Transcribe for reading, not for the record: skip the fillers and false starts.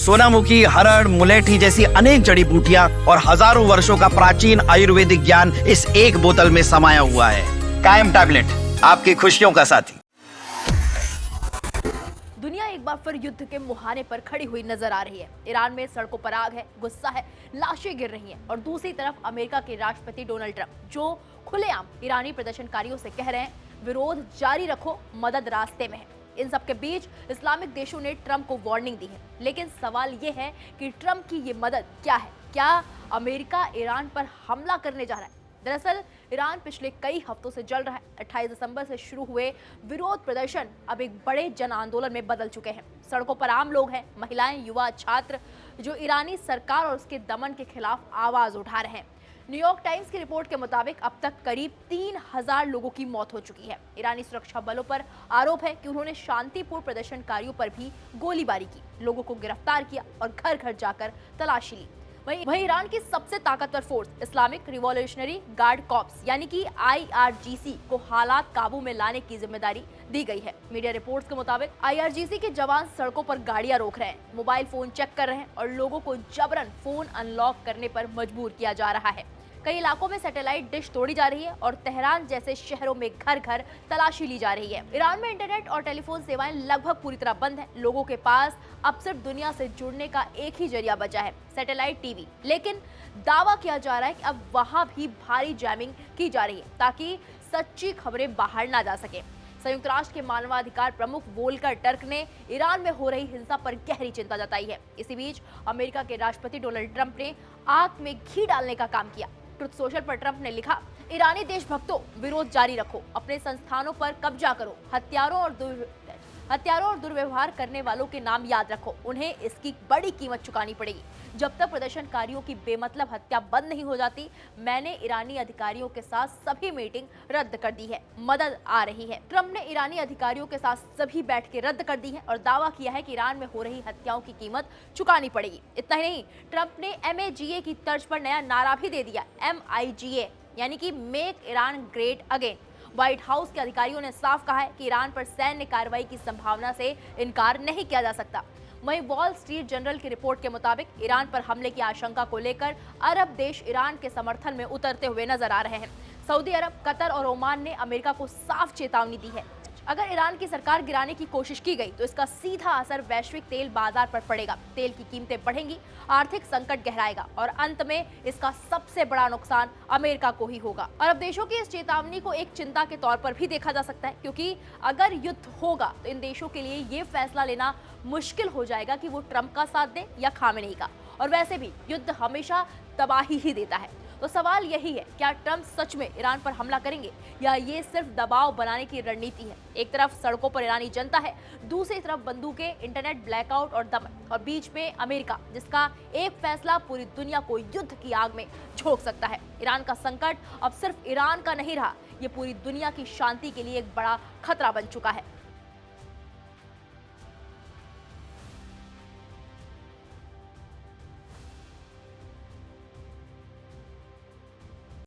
सोनामुखी, हरड़, मुलेठी जैसी अनेक जड़ी बूटियां और हजारों वर्षों का प्राचीन आयुर्वेदिक ज्ञान इस एक बोतल में समाया हुआ है। कायम टैबलेट, आपकी खुशियों का साथी। दुनिया एक बार फिर युद्ध के मुहाने पर खड़ी हुई नजर आ रही है। ईरान में सड़कों पर आग है, गुस्सा है, लाशें गिर रही हैं और दूसरी तरफ अमेरिका के राष्ट्रपति डोनाल्ड ट्रंप जो खुलेआम ईरानी प्रदर्शनकारियों से कह रहे हैं विरोध जारी रखो, मदद रास्ते में है। इन सब के बीच इस्लामिक देशों ने ट्रंप को वार्निंग दी है, लेकिन सवाल ये है कि ट्रंप की ये मदद क्या है? क्या अमेरिका ईरान पर हमला करने जा रहा है? दरअसल ईरान पिछले कई हफ्तों से जल रहा है। 28 दिसंबर से शुरू हुए विरोध प्रदर्शन अब एक बड़े जन आंदोलन में बदल चुके हैं। सड़कों पर आम लोग हैं, महिलाएं, युवा, छात्र, जो ईरानी सरकार और उसके दमन के खिलाफ आवाज उठा रहे हैं। न्यूयॉर्क टाइम्स की रिपोर्ट के मुताबिक अब तक करीब 3000 लोगों की मौत हो चुकी है। ईरानी सुरक्षा बलों पर आरोप है कि उन्होंने शांतिपूर्ण प्रदर्शनकारियों पर भी गोलीबारी की, लोगों को गिरफ्तार किया और घर घर जाकर तलाशी ली। वहीं ईरान की सबसे ताकतवर force Islamic revolutionary guard corps यानी कि IRGC को हालात काबू में लाने की जिम्मेदारी दी गई है। मीडिया रिपोर्ट्स के मुताबिक IRGC के जवान सड़कों पर गाड़ियां रोक रहे हैं, मोबाइल फोन चेक कर रहे हैं और लोगों को जबरन फोन अनलॉक करने पर मजबूर किया जा रहा है। कई इलाकों में सैटेलाइट डिश तोड़ी जा रही है और तेहरान जैसे शहरों में घर घर तलाशी ली जा रही है। ईरान में इंटरनेट और टेलीफोन सेवाएं लगभग पूरी तरह बंद हैं। लोगों के पास अब सिर्फ दुनिया से जुड़ने का एक ही जरिया बचा है, सैटेलाइट टीवी। लेकिन दावा किया जा रहा है कि अब वहां भी भारी जैमिंग की जा रही है ताकि सच्ची खबरें बाहर ना जा सके। संयुक्त राष्ट्र के मानवाधिकार प्रमुख वोल्कर टर्क ने ईरान में हो रही हिंसा पर गहरी चिंता जताई है। इसी बीच अमेरिका के राष्ट्रपति डोनाल्ड ट्रंप ने आग में घी डालने का काम किया। ट्रुथ सोशल पर ट्रंप ने लिखा, ईरानी देशभक्तों, विरोध जारी रखो, अपने संस्थानों पर कब्जा करो, हत्यारों और दुर्व्यवहार करने वालों के नाम याद रखो, उन्हें इसकी बड़ी कीमत चुकानी पड़ेगी। जब तक प्रदर्शनकारियों की बेमतलब हत्या बंद नहीं हो जाती, मैंने ईरानी अधिकारियों के साथ सभी मीटिंग रद्द कर दी है, मदद आ रही है। ट्रंप ने ईरानी अधिकारियों के साथ सभी बैठकें रद्द कर दी हैं और दावा किया है कि ईरान में हो रही हत्याओं की कीमत चुकानी पड़ेगी। इतना ही नहीं, ट्रंप ने MAGA की तर्ज पर नया नारा भी दे दिया, MIGA यानी कि make Iran great again. White house के अधिकारियों ने साफ कहा है कि ईरान पर सैन्य कार्रवाई की संभावना से इनकार नहीं किया जा सकता। वहीं वॉल स्ट्रीट जर्नल की रिपोर्ट के मुताबिक ईरान पर हमले की आशंका को लेकर अरब देश ईरान के समर्थन में उतरते हुए नजर आ रहे हैं। सऊदी अरब, कतर और ओमान ने अमेरिका को साफ चेतावनी दी है, अगर ईरान की सरकार गिराने की कोशिश की गई तो इसका सीधा असर वैश्विक तेल बाजार पर पड़ेगा। तेल की कीमतें बढ़ेंगी, आर्थिक संकट गहराएगा और अंत में इसका सबसे बड़ा नुकसान अमेरिका को ही होगा। अरब देशों की इस चेतावनी को एक चिंता के तौर पर भी देखा जा सकता है, क्योंकि अगर युद्ध होगा तो इन देशों के लिए ये फैसला लेना मुश्किल हो जाएगा कि वो ट्रंप का साथ दे या खामेनेई का। और वैसे भी युद्ध हमेशा तबाही ही देता है। तो सवाल यही है, क्या ट्रंप सच में ईरान पर हमला करेंगे या ये सिर्फ दबाव बनाने की रणनीति है? एक तरफ सड़कों पर ईरानी जनता है, दूसरी तरफ बंदूकें, इंटरनेट ब्लैकआउट और दमन, और बीच में अमेरिका जिसका एक फैसला पूरी दुनिया को युद्ध की आग में झोंक सकता है। ईरान का संकट अब सिर्फ ईरान का नहीं रहा, ये पूरी दुनिया की शांति के लिए एक बड़ा खतरा बन चुका है।